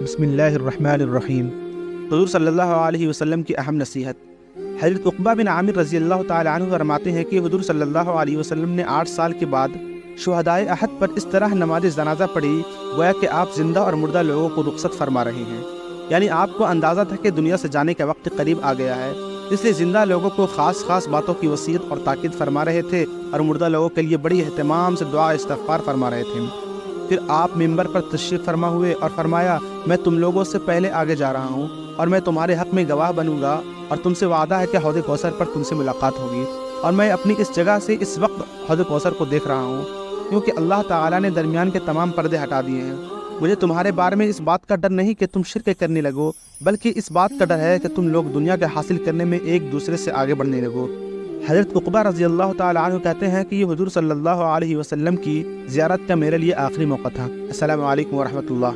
बिस्मिल्लाहिर्रहमानिर्रहीम। हुज़ूर सल्लल्लाहु अलैहि वसल्लम की अहम नसीहत। हज़रत उक़बा बिन आमिर रज़ी अल्लाह तआला अन्हु फरमाते हैं कि हुज़ूर सल्लल्लाहु अलैहि वसल्लम ने 8 साल के बाद शुहदाए अहद पर इस तरह नमाज जनाजा पढ़ी गोया कि आप जिंदा और मुर्दा लोगों को रुखसत फरमा रहे हैं। यानी आपको अंदाज़ा था कि दुनिया से जाने का वक्त करीब आ गया है, इसलिए ज़िंदा लोगों को ख़ास बातों की वसीयत और ताकीद फरमा रहे थे और मुर्दा लोगों के लिए बड़ी एहतमाम से दुआ इस्तग़फ़ार फरमा रहे थे। फिर आप मिंबर पर तशरीफ़ फरमा हुए और फरमाया, मैं तुम लोगों से पहले आगे जा रहा हूँ और मैं तुम्हारे हक़ में गवाह बनूंगा और तुमसे वादा है कि हौज़ कौसर पर तुमसे मुलाकात होगी। और मैं अपनी इस जगह से इस वक्त हौज़ कौसर को देख रहा हूँ, क्योंकि अल्लाह ताला ने दरमियान के तमाम पर्दे हटा दिए हैं। मुझे तुम्हारे बारे में इस बात का डर नहीं कि तुम शिर्क करने लगो, बल्कि इस बात का डर है कि तुम लोग दुनिया के हासिल करने में एक दूसरे से आगे बढ़ने लगो। हज़रत उक़बा रज़ी अल्लाह तआला अन्हु कहते हैं कि ये हुज़ूर सल्लल्लाहु अलैहि वसल्लम की ज़ियारत का मेरे लिए आखिरी मौका था। अस्सलामु अलैकुम व रहमतुल्लाह।